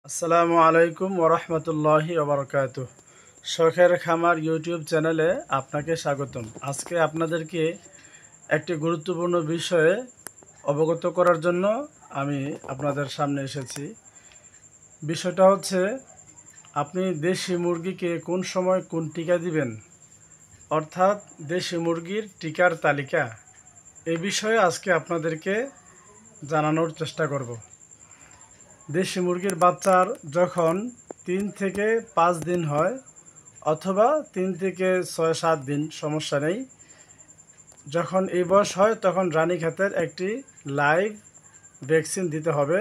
আসসালামু আলাইকুম ওরহমতুল্লাহি ওবরকাতুহ। শখের খামার ইউটিউব চ্যানেলে আপনাকে স্বাগতম। আজকে আপনাদেরকে একটি গুরুত্বপূর্ণ বিষয়ে অবগত করার জন্য আমি আপনাদের সামনে এসেছি। বিষয়টা হচ্ছে, আপনি দেশি মুরগিকে কোন সময় কোন টিকা দিবেন, অর্থাৎ দেশি মুরগির টিকার তালিকা। এই বিষয়ে আজকে আপনাদেরকে জানানোর চেষ্টা করব। দেশি মুরগির বাচ্চার যখন 3 থেকে 5 দিন হয় অথবা 3 থেকে 6-7 দিন, সমস্যা নেই, যখন এই বয়স হয় তখন রানীক্ষেতের একটি লাইভ ভ্যাকসিন দিতে হবে।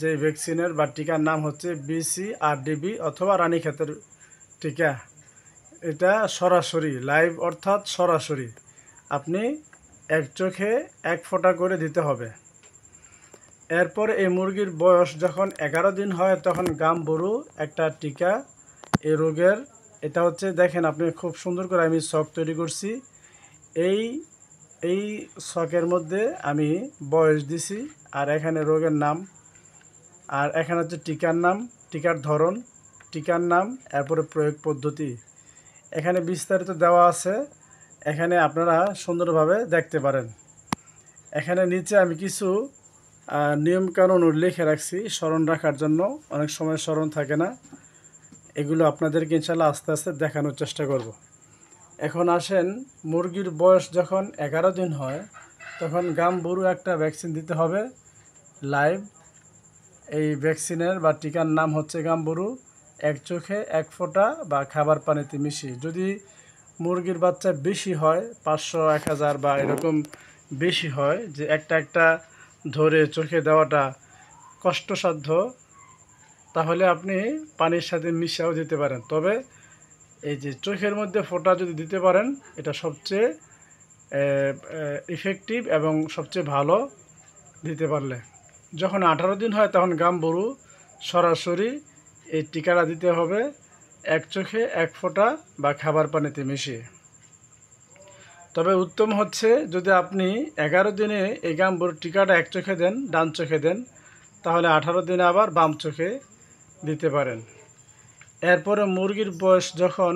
যে ভ্যাকসিনের বা টিকার নাম হচ্ছে BCRDB অথবা রানীক্ষেতের টিকা। এটা সরাসরি লাইভ, অর্থাৎ সরাসরি আপনি এক চোখে 1 ফোঁটা করে দিতে হবে। এরপর এই মুরগির বয়স যখন 11 দিন হয় তখন গাম্বুরু একটা টিকা এই রোগের। এটা হচ্ছে, দেখেন আপনি, খুব সুন্দর করে আমি ছক তৈরি করছি। এই এই ছকের মধ্যে আমি বয়স দিছি, আর এখানে রোগের নাম, আর এখানে হচ্ছে টিকার নাম, টিকার ধরন, টিকার নাম, এরপরে প্রয়োগ পদ্ধতি। এখানে বিস্তারিত দেওয়া আছে, এখানে আপনারা সুন্দরভাবে দেখতে পারেন। এখানে নিচে আমি কিছু নিয়মকানুন উল্লেখে রাখছি স্মরণ রাখার জন্য, অনেক সময় স্মরণ থাকে না। এগুলো আপনাদেরকে ইনশাল্লাহ আস্তে আস্তে দেখানোর চেষ্টা করব। এখন আসেন, মুরগির বয়স যখন 11 দিন হয় তখন গাম্বুরু একটা ভ্যাকসিন দিতে হবে লাইভ। এই ভ্যাকসিনের বা টিকার নাম হচ্ছে গাম্বুরু। 1 চোখে 1 ফোঁটা বা খাবার পানিতে মিশিয়ে। যদি মুরগির বাচ্চা বেশি হয়, 500, 1000 বা এরকম বেশি হয়, যে একটা একটা ধরে চোখে দেওয়াটা কষ্টসাধ্য, তাহলে আপনি পানির সাথে মিশাও দিতে পারেন। তবে এই যে চোখের মধ্যে ফোঁটা যদি দিতে পারেন, এটা সবচেয়ে ইফেক্টিভ এবং সবচেয়ে ভালো দিতে পারলে। যখন 18 দিন হয় তখন গাম্বুরু সরাসরি এই টিকাটা দিতে হবে 1 চোখে 1 ফোঁটা বা খাবার পানিতে মিশিয়ে। তবে উত্তম হচ্ছে যদি আপনি 11 দিনে এই গাম্বুরু টিকাটা 1 চোখে দেন, ডান চোখে দেন, তাহলে 18 দিনে আবার বাম চোখে দিতে পারেন। এরপরে মুরগির বয়স যখন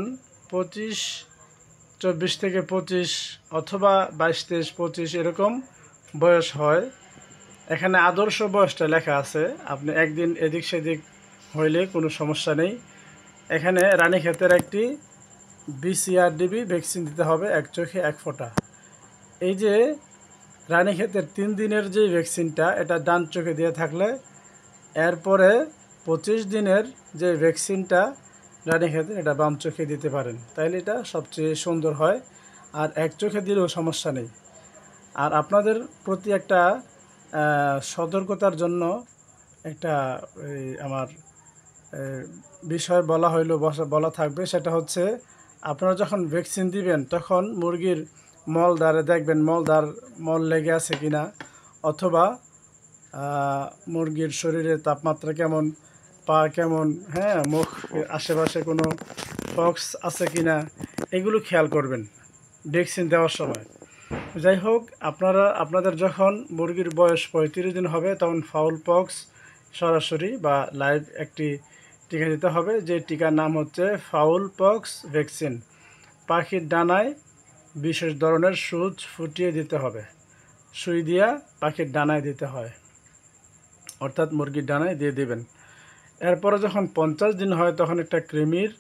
24 থেকে 25 অথবা 22, 23, 25 এরকম বয়স হয়, এখানে আদর্শ বয়সটা লেখা আছে, আপনি একদিন এদিক সেদিক হইলে কোনো সমস্যা নেই। এখানে রানীক্ষেতের একটি BCRDB ভ্যাকসিন দিতে হবে 1 চোখে 1 ফোঁটা। এই যে রানীক্ষেতের 3 দিনের যে ভ্যাকসিনটা, এটা ডান চোখে দিয়ে থাকলে এরপরে 25 দিনের যে ভ্যাকসিনটা রানীক্ষেতের, এটা বাম চোখে দিতে পারেন, তাইলে এটা সবচেয়ে সুন্দর হয়। আর 1 চোখে দিলেও সমস্যা নেই। আর আপনাদের প্রতি একটা সতর্কতার জন্য একটা আমার বিষয় বলা থাকবে, সেটা হচ্ছে, আপনারা যখন ভ্যাকসিন দিবেন তখন মুরগির মলদ্বারে দেখবেন মল লেগে আছে কিনা, অথবা মুরগির শরীরে তাপমাত্রা কেমন, পা কেমন, হ্যাঁ, মুখ আশেপাশে কোনো পক্স আছে কিনা, এগুলো খেয়াল করবেন ভ্যাকসিন দেওয়ার সময়। যাই হোক, আপনাদের যখন মুরগির বয়স 35 দিন হবে তখন ফাউল পক্স সরাসরি বা লাইভ একটি টিকা দিতে হবে। যে টিকার নাম হচ্ছে ফাউল পক্স ভ্যাকসিন। পাখির ডানায় বিশেষ ধরনের সুচ ফুটিয়ে দিতে হবে, সুই দিয়া পাখির ডানায় দিতে হয়, অর্থাৎ মুরগির ডানায় দিয়ে দেবেন। এরপরে যখন 50 দিন হয় তখন একটা কৃমির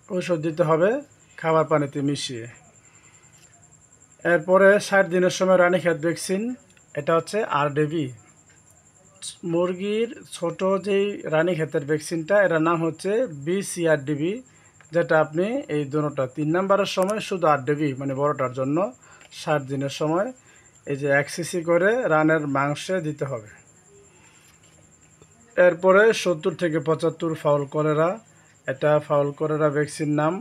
ঔষধ দিতে হবে খাবার পানিতে মিশিয়ে। এরপরে 60 দিনের সময় রানীক্ষেত ভ্যাকসিন, এটা হচ্ছে RDB। মুরগির ছোট যেই রানীক্ষেতের ভ্যাকসিনটা, এটার নাম হচ্ছে BCRDB, যেটা আপনি এই দুটোটা 3 নাম্বারের সময় শুধু RDB মানে বড়টার জন্য 60 দিনের সময় এই যে 1 cc করে রানের মাংসে দিতে হবে। এরপরে 70 থেকে 75 ফাউল কলেরা, এটা ফাউল কলেরা ভ্যাকসিন নাম।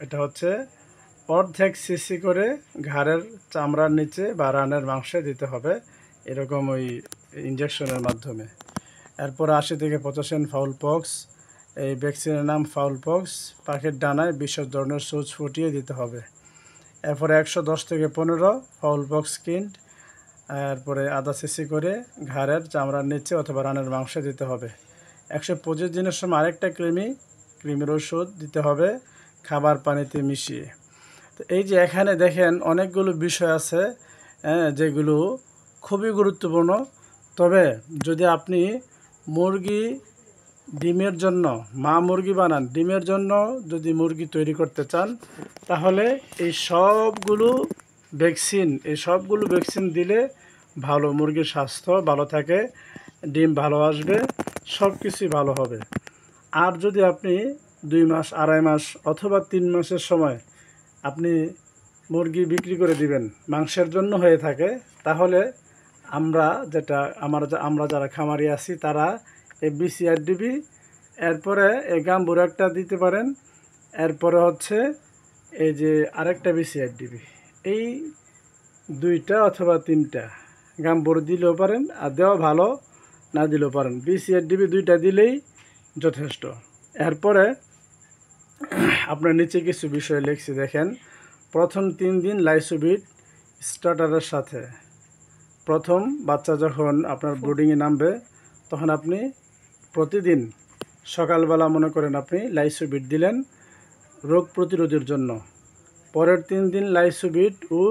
এটা হচ্ছে অর্ধেক সিসি করে ঘাড়ের চামড়ার নিচে বা রানের মাংসে দিতে হবে, এরকম ওই ইঞ্জেকশনের মাধ্যমে। এরপর 80 থেকে 85 ফাউল পক্স, এই ভ্যাকসিনের নাম ফাউল পক্স, পাখির ডানায় বিশেষ ধরনের সুচ ফুটিয়ে দিতে হবে। এরপরে 110 থেকে 15 ফাউল পক্স কিন্ড, এরপরে আধা সিসি করে ঘাড়ের চামড়ার নিচে অথবা রানের মাংসে দিতে হবে। 125 দিনের সময় আরেকটা কৃমির ওষুধ দিতে হবে খাবার পানিতে মিশিয়ে। তো এই যে এখানে দেখেন অনেকগুলো বিষয় আছে যেগুলো খুবই গুরুত্বপূর্ণ। তবে যদি আপনি মুরগি ডিমের জন্য মা মুরগি বানান, ডিমের জন্য যদি মুরগি তৈরি করতে চান, তাহলে এই সবগুলো ভ্যাকসিন দিলে ভালো, মুরগির স্বাস্থ্য ভালো থাকে, ডিম ভালো আসবে, সব কিছুই ভালো হবে। আর যদি আপনি 2 মাস, 2.5 মাস অথবা 3 মাসের সময় আপনি মুরগি বিক্রি করে দিবেন মাংসের জন্য হয়ে থাকে, তাহলে আমরা যারা খামারি আছি তারা এই BCRDB, এরপরে এই গাম্বুর একটা দিতে পারেন, এরপরে হচ্ছে এই যে আরেকটা BCRDB, এই 2টা অথবা 3টা গাম্বুর দিলেও পারেন, আর দেওয়া ভালো, না দিলেও পারেন। BCRDB 2টা দিলেই যথেষ্ট। এরপরে আপনার নিচে কিছু বিষয় লিখছি দেখেন। প্রথম 3 দিন লাইসোবিট স্টার্টারের সাথে, প্রথম বাচ্চা যখন আপনার ব্রুডিংয়ে নামবে তখন আপনি প্রতিদিন সকালবেলা মনে করেন আপনি লাইসোবিট দিলেন রোগ প্রতিরোধের জন্য। পরের 3 দিন লাইসোবিট ও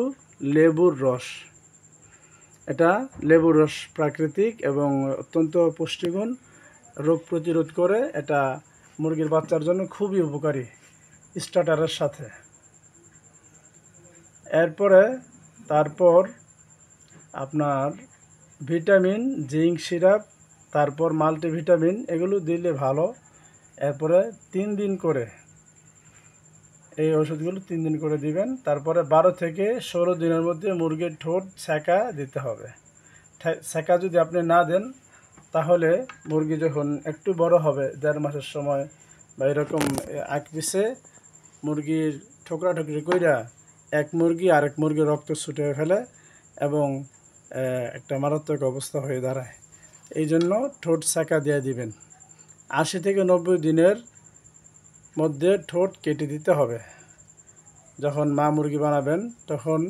লেবুর রস, এটা লেবুর রস প্রাকৃতিক এবং অত্যন্ত পুষ্টিগুণ, রোগ প্রতিরোধ করে, এটা মুরগির বাচ্চার জন্য খুবই উপকারী স্টার্টারের সাথে। তারপর আপনার ভিটামিন, জিঙ্ক সিরাপ, তারপর মাল্টিভিটামিন, এগুলো দিলে ভালো। এরপরে 3 দিন করে এই ওষুধগুলো 3 দিন করে দিবেন। তারপরে 12 থেকে 16 দিনের মধ্যে মুরগির ঠোঁট সেকা দিতে হবে। সেকা যদি আপনি না দেন, তাহলে মুরগি যখন একটু বড় হবে 1.5 মাসের সময় বা এরকম এক পিছে মুরগির ঠোকরাঠুকরি কইরা এক মুরগি আরেক মুরগির রক্ত ছুটে ফেলে এবং একটা মারাত্মক অবস্থা হয়ে দাঁড়ায়। এই জন্য ঠোঁট সেকা দিয়ে দিবেন। 80 থেকে 90 দিনের মধ্যে ঠোঁট কেটে দিতে হবে। যখন মা মুরগি বানাবেন তখন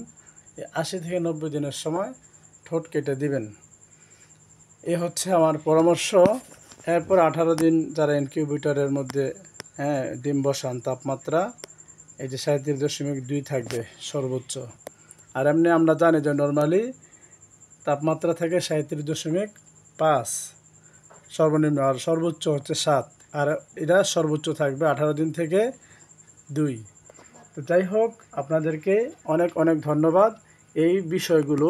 80 থেকে 90 দিনের সময় ঠোঁট কেটে দিবেন। এই হচ্ছে আমার পরামর্শ। এরপর 18 দিন যারা ইনকিউবেটরের মধ্যে ডিম বসান, তাপমাত্রা এই যে 37.2 থাকবে সর্বোচ্চ। আর এমনি আমরা জানি যে নর্মালি তাপমাত্রা থাকে 37.5 সর্বনিম্ন, আর সর্বোচ্চ হচ্ছে 7, আর এটা সর্বোচ্চ থাকবে 18 দিন থেকে 2। তো যাই হোক, আপনাদেরকে অনেক অনেক ধন্যবাদ। এই বিষয়গুলো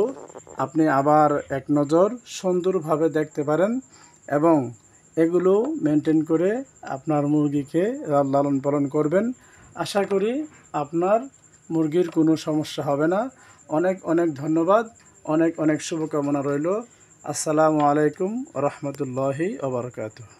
আপনি আবার এক নজর সুন্দরভাবে দেখতে পারেন এবং এগুলো মেনটেন করে আপনার মুরগিকে লালন পালন করবেন। আশা করি আপনার মুরগির কোনো সমস্যা হবে না। অনেক অনেক ধন্যবাদ, অনেক অনেক শুভকামনা রইল। আসসালামু আলাইকুম ওয়া রাহমাতুল্লাহি ওয়া বারাকাতুহু।